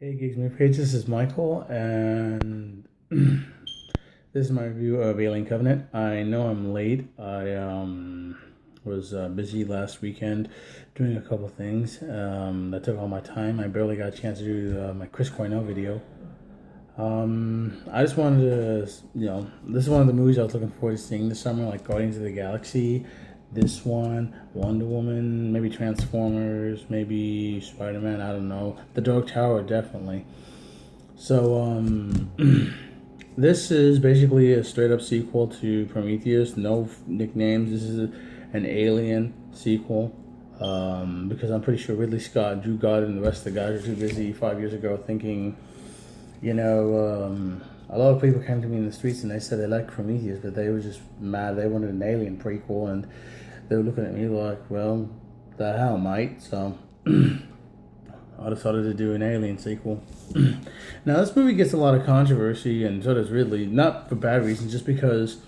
Hey Gigs Me Page, this is Michael, and this is my review of Alien Covenant. I know I'm late. I was busy last weekend doing a couple things that took all my time. I barely got a chance to do my Chris Cornell video. I just wanted to, this is one of the movies I was looking forward to seeing this summer, like Guardians of the Galaxy, this one, Wonder Woman, maybe Transformers, maybe Spider-Man, I don't know. The Dark Tower, definitely. So, this is basically a straight up sequel to Prometheus. No nicknames. This is an Alien sequel. Because I'm pretty sure Ridley Scott, Drew Goddard, and the rest of the guys were too busy 5 years ago thinking, a lot of people came to me in the streets and they said they liked Prometheus, but they were just mad. They wanted an Alien prequel, and they were looking at me like, well, the hell, mate. So I decided to do an Alien sequel. Now, this movie gets a lot of controversy, and so does Ridley, not for bad reasons, just because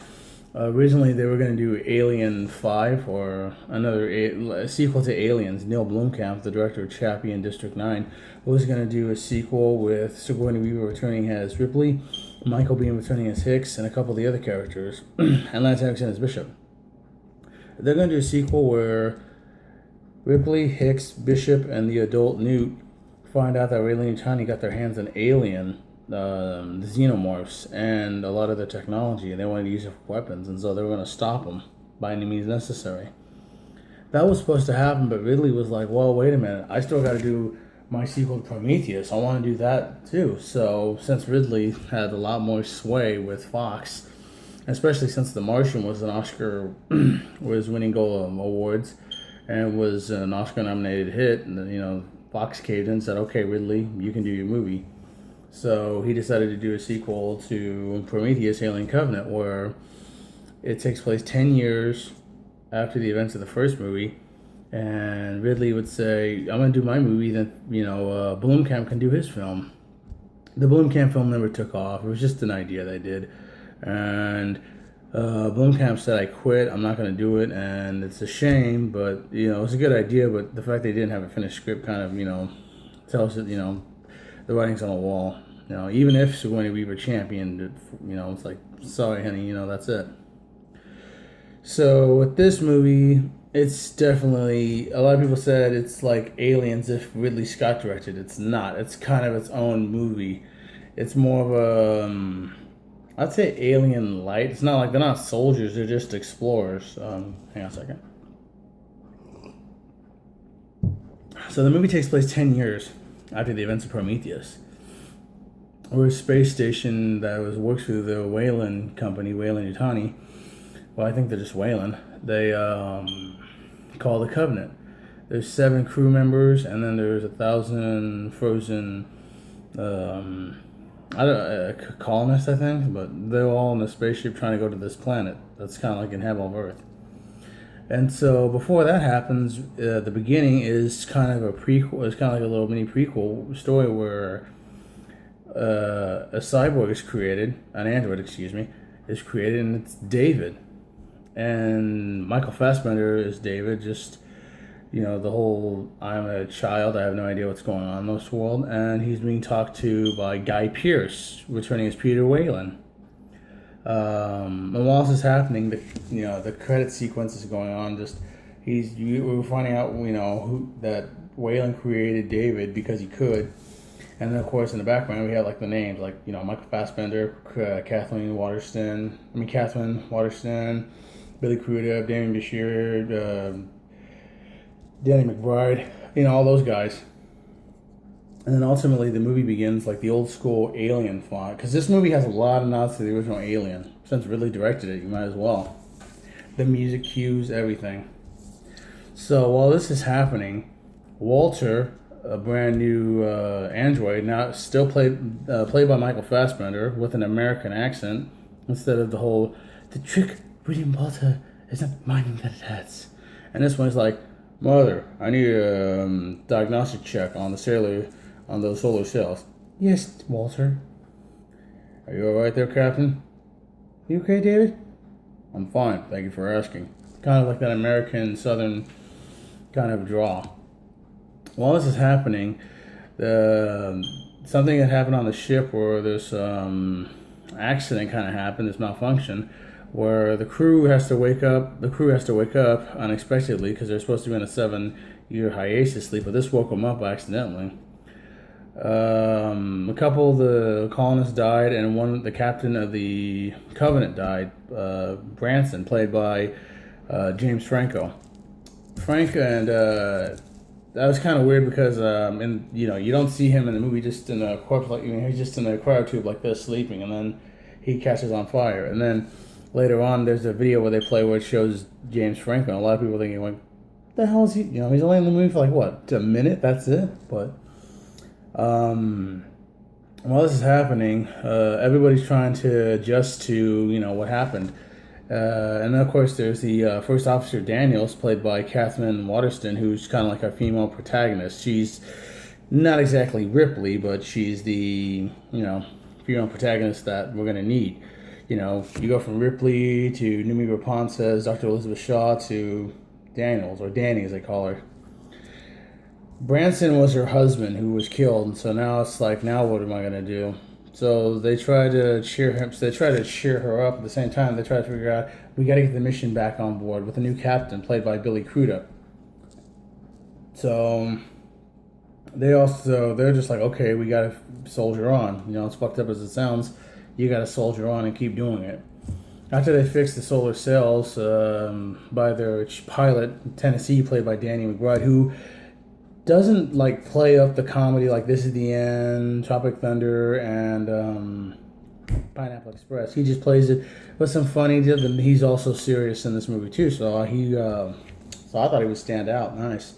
originally they were going to do Alien 5, or a sequel to Aliens. Neil Blomkamp, the director of Chappie and District 9, was going to do a sequel with Sigourney Weaver returning as Ripley, Michael Biehn returning as Hicks, and a couple of the other characters, and Lance Henriksen as Bishop. They're going to do a sequel where Ripley, Hicks, Bishop, and the adult Newt find out that Ray and Tiny got their hands on Alien, the xenomorphs, and a lot of their technology, and they wanted to use it for weapons, and so they were going to stop them by any means necessary. That was supposed to happen, but Ridley was like, well, wait a minute, I still got to do my sequel to Prometheus. I want to do that too. So since Ridley had a lot more sway with Fox, especially since The Martian was an Oscar, was winning gold awards, and was an Oscar-nominated hit, and Fox caved in and said, okay, Ridley, you can do your movie. So he decided to do a sequel to Prometheus, Alien Covenant, where it takes place 10 years after the events of the first movie. And Ridley would say, I'm going to do my movie, then, Blomkamp can do his film. The Blomkamp film never took off. It was just an idea they did. And Blomkamp said, I quit, I'm not going to do it, and it's a shame, but, it's a good idea, but the fact they didn't have a finished script kind of, tells it, the writing's on the wall. Even if Sigourney Weaver championed it, it's like, sorry, honey, that's it. So with this movie, it's definitely, a lot of people said it's like Aliens if Ridley Scott directed. It's not. It's kind of its own movie. It's more of a, I'd say Alien light. It's not like, they're not soldiers, they're just explorers. Hang on a second. So the movie takes place 10 years after the events of Prometheus. We're a space station that works through the Weyland company, Weyland-Yutani. Well, I think they're just Weyland. They call the Covenant. There's 7 crew members, and then there's 1,000 frozen colonists, I think, but they're all in a spaceship trying to go to this planet. That's kind of like Inhabitable of Earth. And so before that happens, the beginning is kind of a prequel. It's kind of like a little mini prequel story where a cyborg is created, an android, is created, and it's David. And Michael Fassbender is David, just, the whole, I'm a child, I have no idea what's going on in this world. And he's being talked to by Guy Pearce, returning as Peter Weyland. And while this is happening, the credit sequence is going on. We're finding out, that Weyland created David because he could. And then, of course, in the background, we have, the names, Michael Fassbender, Catherine Waterston, Billy Crudup, Damien Bashir, Danny McBride, all those guys. And then ultimately the movie begins like the old school Alien font, because this movie has a lot of nods to the original Alien. Since Ridley directed it, you might as well. The music cues, everything. So while this is happening, Walter, a brand new android, now still played by Michael Fassbender with an American accent, instead of the trick William Walter is not minding that it has. And this one's like, Mother, I need a diagnostic check on those solar cells. Yes, Walter. Are you alright there, Captain? You okay, David? I'm fine, thank you for asking. Kind of like that American Southern kind of draw. While this is happening, the something had happened on the ship where this accident kind of happened, this malfunction, where the crew has to wake up. The crew has to wake up unexpectedly because they're supposed to be in a 7-year hiatus sleep, but this woke them up accidentally. A couple of the colonists died, and the captain of the Covenant died. Branson, played by James Franco. And that was kind of weird because, you don't see him in the movie just in a corpse, he's just in a cryotube like this sleeping, and then he catches on fire. And then later on, there's a video where they play where it shows James Franco, and a lot of people thinking, like, the hell is he? He's only in the movie for like what, a minute? That's it. But while this is happening, everybody's trying to adjust to what happened. And then, of course, there's the first officer, Daniels, played by Catherine Waterston, who's kind of like our female protagonist. She's not exactly Ripley, but she's the, female protagonist that we're going to need. You go from Ripley to Noomi Rapunzel's Dr. Elizabeth Shaw to Daniels, or Danny as they call her. Branson was her husband who was killed, and so now it's like, now what am I going to do? So they try to cheer him. So they try to cheer her up. At the same time, they try to figure out, we got to get the mission back on board with a new captain played by Billy Crudup. So they're just like, okay, we got to soldier on. As fucked up as it sounds, you got to soldier on and keep doing it. After they fix the solar sails by their pilot, Tennessee, played by Danny McBride, who doesn't play up the comedy like This Is the End, Tropic Thunder, and Pineapple Express. He just plays it with some funny. He's also serious in this movie too, so I thought he would stand out. Nice.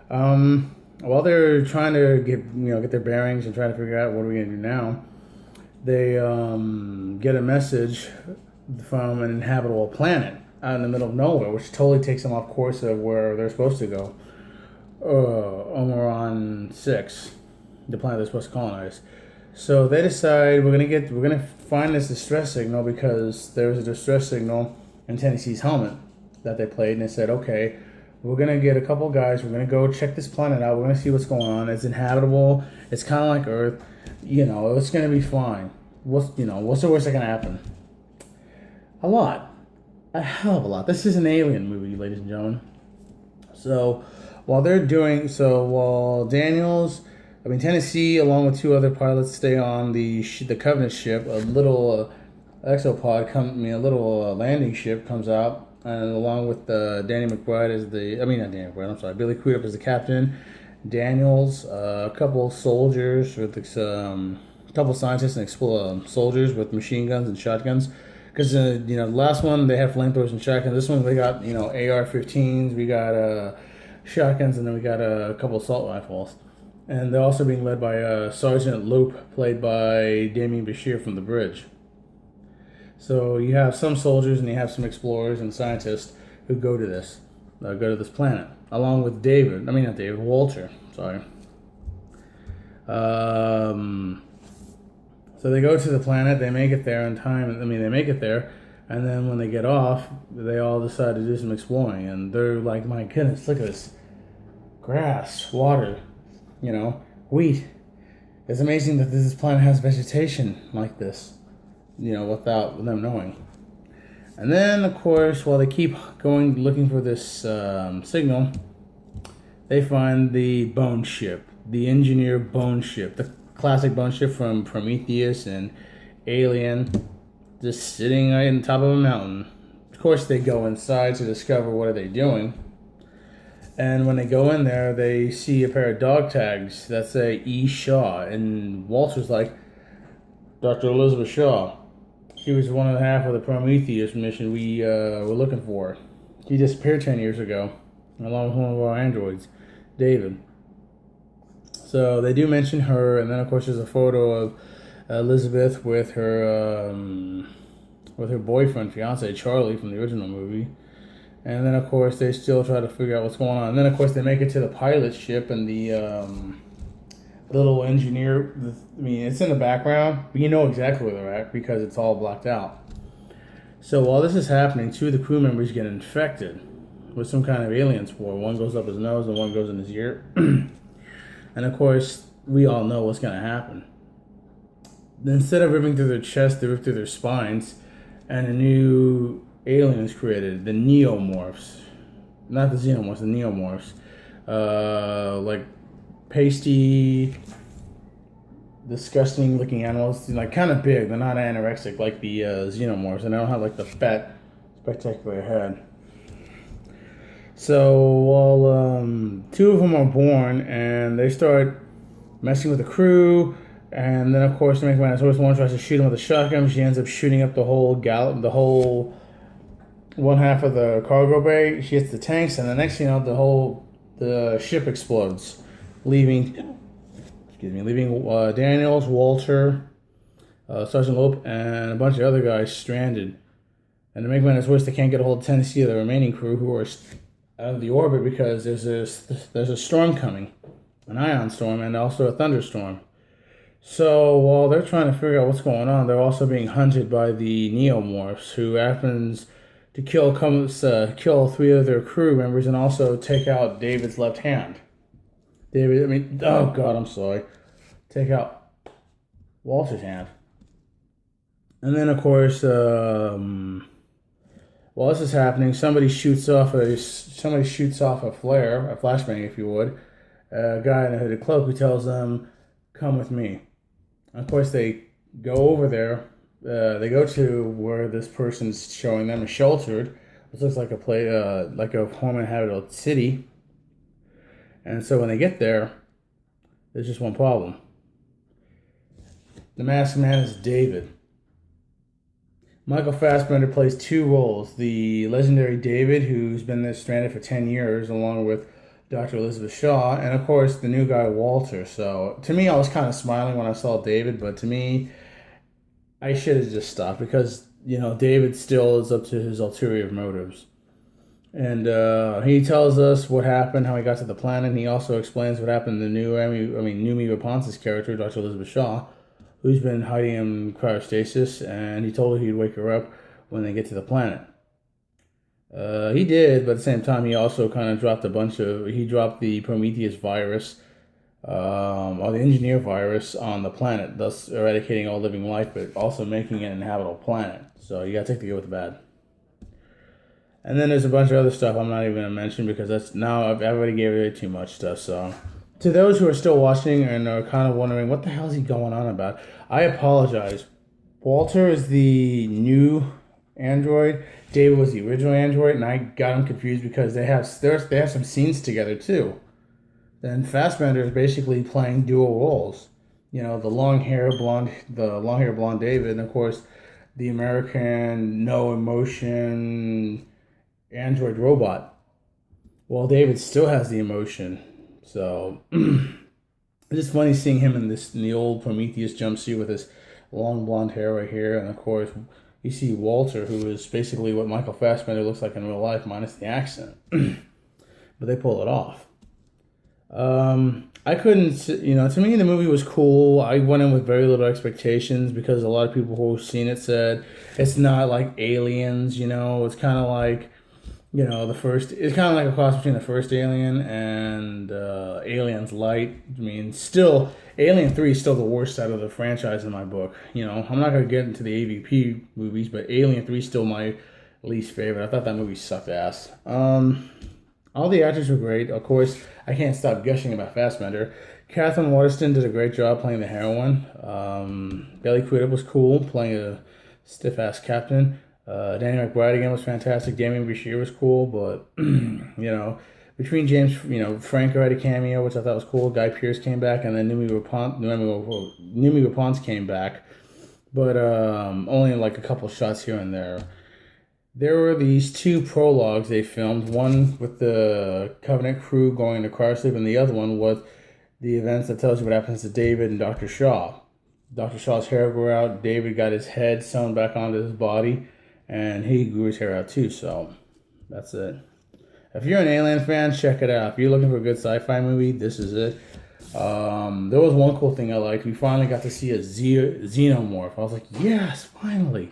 While they're trying to get their bearings and trying to figure out what are we gonna do now, they get a message from an inhabitable planet out in the middle of nowhere, which totally takes them off course of where they're supposed to go. Omeron 6, the planet they're supposed to colonize. So they decide we're gonna find this distress signal because there was a distress signal in Tennessee's helmet that they played, and they said, okay, we're gonna get a couple guys, we're gonna go check this planet out, we're gonna see what's going on. It's inhabitable, it's kind of like Earth, it's gonna be fine. What's the worst that can happen? A hell of a lot. This is an alien movie, ladies and gentlemen. So while Tennessee, along with 2 other pilots, stay on the Covenant ship, a little exopod, a little landing ship comes out, and along with Danny McBride Billy Crudup as the captain, Daniels, a couple soldiers with a couple scientists and soldiers with machine guns and shotguns. Because the last one they had flamethrowers and shotguns. This one they got AR-15s. We got shotguns, and then we got a couple assault rifles. And they're also being led by Sergeant Loop, played by Damien Bashir from The Bridge. So you have some soldiers and you have some explorers and scientists who go to this planet, along with Walter. Sorry. So they go to the planet, they make it there in time. They make it there, and then when they get off, they all decide to do some exploring. And they're like, my goodness, look at this. Grass, water, wheat. It's amazing that this planet has vegetation like this, without them knowing. And then, of course, while they keep going looking for this signal, they find the bone ship, the engineer bone ship, the classic bone ship from Prometheus and Alien, just sitting right on top of a mountain. Of course, they go inside to discover what are they doing. And when they go in there, they see a pair of dog tags that say E. Shaw. And Walter's like, Dr. Elizabeth Shaw. She was one and a half of the Prometheus mission we were looking for. She disappeared 10 years ago, along with one of our androids, David. So they do mention her, and then of course there's a photo of Elizabeth with her boyfriend, fiance Charlie from the original movie. And then of course they still try to figure out what's going on. And then of course they make it to the pilot ship, and the little engineer. It's in the background, but you know exactly where they're at because it's all blacked out. So while this is happening, 2 of the crew members get infected with some kind of alien spore. One goes up his nose and one goes in his ear. And of course, we all know what's going to happen. Instead of ripping through their chest, they rip through their spines, and a new alien is created, the Neomorphs. Not the Xenomorphs, the Neomorphs. Like pasty, disgusting looking animals, like kind of big. They're not anorexic like the Xenomorphs, and they don't have like the fat, spectacular head. So, well, two of them are born, and they start messing with the crew. And then, of course, the Mechanosaurus one tries to shoot him with a shotgun. She ends up shooting up the whole one half of the cargo bay. She hits the tanks, and the next thing you know, the ship explodes, leaving Daniels, Walter, Sergeant Lope, and a bunch of other guys stranded. And the Mechanosaurus, they can't get a hold of Tennessee or the remaining crew, who are out of the orbit because there's a storm coming, an ion storm, and also a thunderstorm. So while they're trying to figure out what's going on, they're also being hunted by the Neomorphs, who happens to kill three of their crew members and also take out David's left hand. Take out Walter's hand. And then, of course, while this is happening, somebody shoots off a flare, a flashbang, if you would. A guy in a hooded cloak who tells them, "Come with me." And of course, they go over there. They go to where this person's showing them is sheltered, which looks like like a home inhabited city. And so when they get there, there's just one problem. The masked man is David. Michael Fassbender plays two roles. The legendary David, who's been there stranded for 10 years, along with Dr. Elizabeth Shaw, and of course the new guy, Walter. So to me, I was kind of smiling when I saw David, but to me, I should have just stopped because, David still is up to his ulterior motives. And he tells us what happened, how he got to the planet, and he also explains what happened to Noomi Rapunzel's character, Dr. Elizabeth Shaw, who's been hiding in cryostasis, and he told her he'd wake her up when they get to the planet. He did, but at the same time, he also kind of dropped he dropped the Prometheus virus, or the engineer virus on the planet, thus eradicating all living life, but also making it an inhabitable planet. So you gotta take the good with the bad. And then there's a bunch of other stuff I'm not even gonna mention because I've already gave away too much stuff, so. To those who are still watching and are kind of wondering, what the hell is he going on about? I apologize. Walter is the new android. David was the original android, and I got them confused because they have some scenes together too. Then Fassbender is basically playing dual roles. The long hair blonde David, and of course the American no emotion android robot. Well, David still has the emotion. So it's just funny seeing him in the old Prometheus jumpsuit with his long blonde hair right here, and of course you see Walter, who is basically what Michael Fassbender looks like in real life, minus the accent. But they pull it off. I couldn't, to me the movie was cool. I went in with very little expectations because a lot of people who've seen it said it's not like Aliens. It's kind of like. It's kind of like a cross between the first Alien and Aliens Light. Still, Alien 3 is still the worst out of the franchise in my book. I'm not going to get into the AVP movies, but Alien 3 is still my least favorite. I thought that movie sucked ass. All the actors were great. Of course, I can't stop gushing about Fassbender. Catherine Waterston did a great job playing the heroine. Billy Crudup was cool, playing a stiff-ass captain. Danny McBride again was fantastic. Damien Bashir was cool, but between James, Franco had a cameo, which I thought was cool. Guy Pearce came back, and then Noomi Rapunzel came back, but only like a couple shots here and there. There were these two prologues they filmed. One with the Covenant crew going to Crarsleep, and the other one was the events that tells you what happens to David and Dr. Shaw. Dr. Shaw's hair grew out. David got his head sewn back onto his body. And he grew his hair out too, so that's it. If you're an Alien fan, check it out. If you're looking for a good sci-fi movie, this is it. There was one cool thing I liked. We finally got to see a xenomorph. I was like, yes, finally.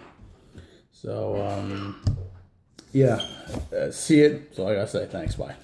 So, see it. That's all I gotta say. Thanks, bye.